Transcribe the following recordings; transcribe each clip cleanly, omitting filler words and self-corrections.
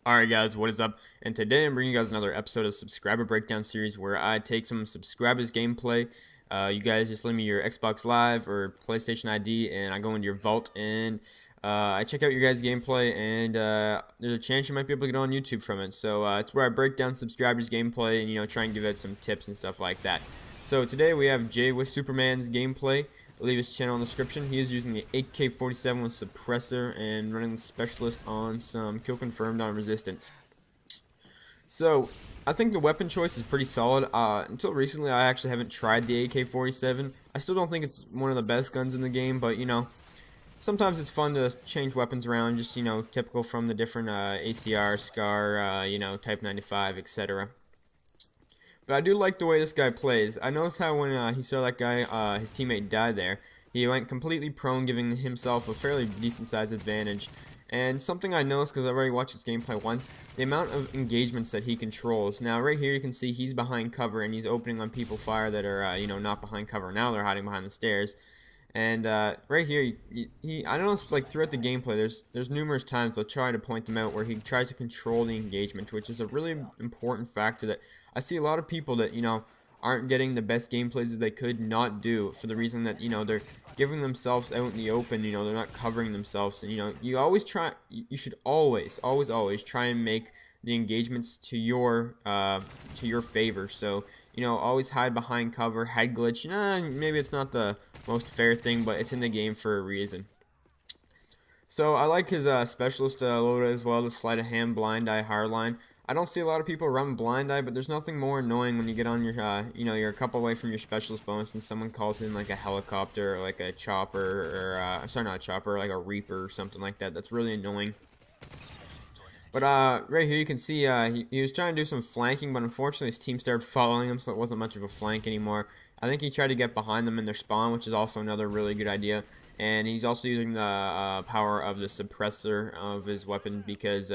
Alright guys, what is up? And today I'm bringing you guys another episode of Subscriber Breakdown series where I take some subscribers gameplay. You guys just leave me your Xbox Live or PlayStation ID and I go into your vault and I check out your guys' gameplay and there's a chance you might be able to get on YouTube from it. So it's where I break down subscribers gameplay and try and give out some tips and stuff like that. So today we have Jwissuperman's gameplay. I'll leave his channel in the description. He is using the AK-47 with suppressor and running the specialist on some kill confirmed on resistance. So I think the weapon choice is pretty solid. Until recently I actually haven't tried the AK-47. I still don't think it's one of the best guns in the game, but sometimes it's fun to change weapons around, just typical from the different ACR, SCAR, Type 95, etc. But I do like the way this guy plays. I noticed how when he saw that guy, his teammate die there, he went completely prone, giving himself a fairly decent sized advantage. And something I noticed, because I've already watched his gameplay once, the amount of engagements that he controls. Now right here you can see he's behind cover and he's opening on people fire that are not behind cover. Now they're hiding behind the stairs. And right here, I noticed like throughout the gameplay, there's numerous times I'll try to point them out where he tries to control the engagement, which is a really important factor that I see a lot of people that aren't getting the best gameplays as they could not do for the reason that they're giving themselves out in the open. They're not covering themselves, and you always try. You should always try and make the engagements to your favor. So always hide behind cover, head glitch. Maybe it's not the most fair thing, but it's in the game for a reason. So I like his specialist loader as well, the sleight of hand, blind eye, hardline. I don't see a lot of people run blind eye, but there's nothing more annoying when you get on your, you're a couple away from your specialist bonus and someone calls in like a helicopter or like a chopper or, sorry, not a chopper, like a reaper or something like that. That's really annoying. But right here you can see he was trying to do some flanking, but unfortunately his team started following him, so it wasn't much of a flank anymore. I think he tried to get behind them in their spawn, which is also another really good idea. And he's also using the power of the suppressor of his weapon because,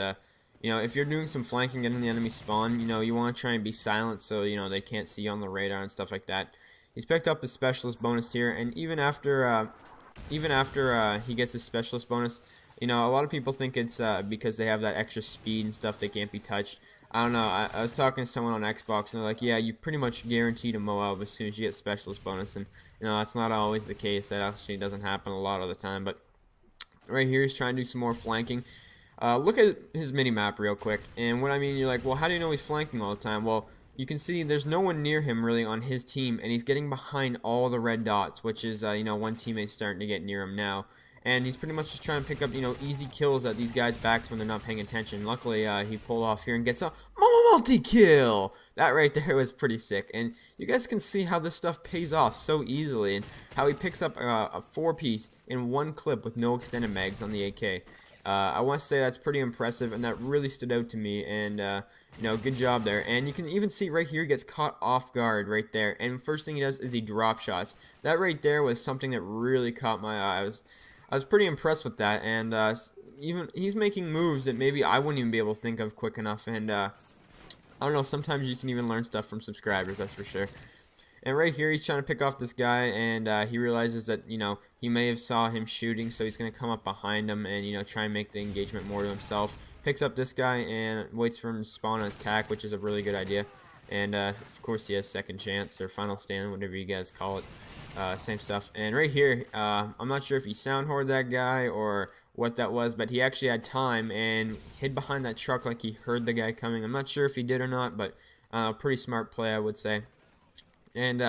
if you're doing some flanking in the enemy spawn, you want to try and be silent so, they can't see you on the radar and stuff like that. He's picked up his specialist bonus here, and even after he gets his specialist bonus, a lot of people think it's because they have that extra speed and stuff they can't be touched. I don't know. I was talking to someone on Xbox and they're like, yeah, you pretty much guaranteed a MOAB as soon as you get specialist bonus, and that's not always the case. That actually doesn't happen a lot of the time. But right here he's trying to do some more flanking. Look at his mini-map real quick, and what I mean, you're like, well, how do you know he's flanking all the time? Well, you can see there's no one near him really on his team, and he's getting behind all the red dots, which is, one teammate's starting to get near him now. And he's pretty much just trying to pick up, easy kills at these guys' backs when they're not paying attention. Luckily, he pulled off here and gets a multi-kill! That right there was pretty sick. And you guys can see how this stuff pays off so easily, and how he picks up a 4-piece in one clip with no extended mags on the AK. I want to say that's pretty impressive, and that really stood out to me, and good job there. And you can even see right here he gets caught off guard right there, and first thing he does is he drop shots. That right there was something that really caught my eye. I was pretty impressed with that, and even he's making moves that maybe I wouldn't even be able to think of quick enough, and I don't know, sometimes you can even learn stuff from subscribers, that's for sure. And right here, he's trying to pick off this guy, and he realizes that, he may have saw him shooting, so he's going to come up behind him and, try and make the engagement more to himself. Picks up this guy and waits for him to spawn on his tack, which is a really good idea. And, of course, he has second chance, or final stand, whatever you guys call it. Same stuff. And right here, I'm not sure if he sound hoarded that guy or what that was, but he actually had time and hid behind that truck like he heard the guy coming. I'm not sure if he did or not, but pretty smart play, I would say. And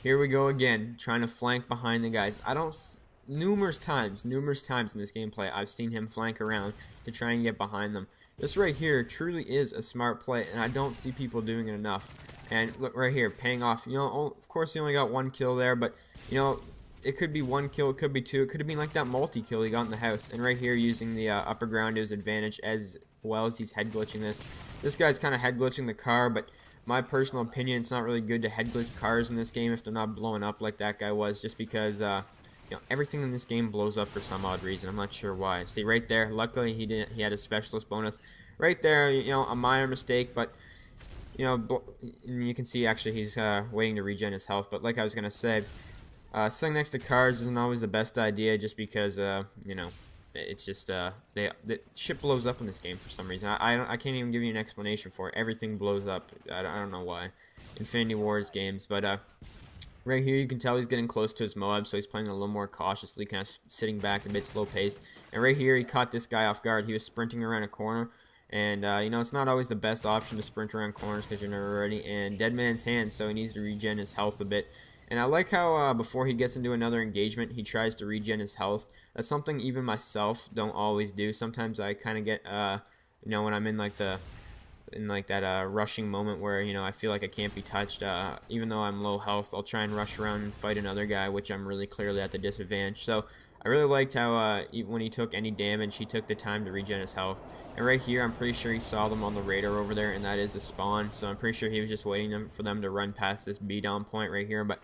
here we go again, trying to flank behind the guys. Numerous times in this gameplay, I've seen him flank around to try and get behind them. This right here truly is a smart play, and I don't see people doing it enough. And look right here, paying off. Of course he only got one kill there, but it could be one kill, it could be two, it could have been like that multi-kill he got in the house. And right here, using the upper ground to his advantage as well as he's head glitching this. This guy's kind of head glitching the car, but my personal opinion, it's not really good to head glitch cars in this game if they're not blowing up like that guy was, just because everything in this game blows up for some odd reason. I'm not sure why. See right there, luckily he had a specialist bonus right there. A minor mistake, but you can see actually he's waiting to regen his health. But like I was gonna say, sitting next to cars isn't always the best idea, just because it's just the shit blows up in this game for some reason. I can't even give you an explanation for it. Everything blows up. I don't know why. Infinity Wars games, but right here you can tell he's getting close to his MOAB, so he's playing a little more cautiously, kind of sitting back a bit slow paced. And right here he caught this guy off guard. He was sprinting around a corner. And, you know, it's not always the best option to sprint around corners because you're never ready. And dead man's hands, so he needs to regen his health a bit. And I like how before he gets into another engagement, he tries to regen his health. That's something even myself don't always do. Sometimes I kind of get, you know, when I'm in like that rushing moment where, you know, I feel like I can't be touched. Even though I'm low health, I'll try and rush around and fight another guy, which I'm really clearly at the disadvantage. So I really liked how when he took any damage, he took the time to regen his health. And right here, I'm pretty sure he saw them on the radar over there, and that is a spawn. So I'm pretty sure he was just waiting for them to run past this B-down point right here. But,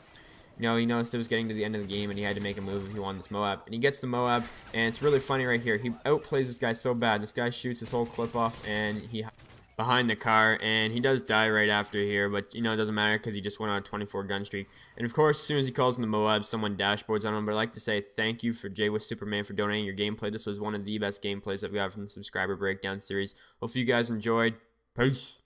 you know, he noticed it was getting to the end of the game, and he had to make a move if he wanted this MOAB. And he gets the MOAB, and it's really funny right here. He outplays this guy so bad. This guy shoots his whole clip off, and he behind the car, and he does die right after here, but you know, it doesn't matter because he just went on a 24 gun streak. And of course, as soon as he calls in the MOAB, someone dashboards on him. But I'd like to say thank you for Jwissuperman for donating your gameplay. This was one of the best gameplays I've got from the subscriber breakdown series. Hopefully you guys enjoyed. Peace.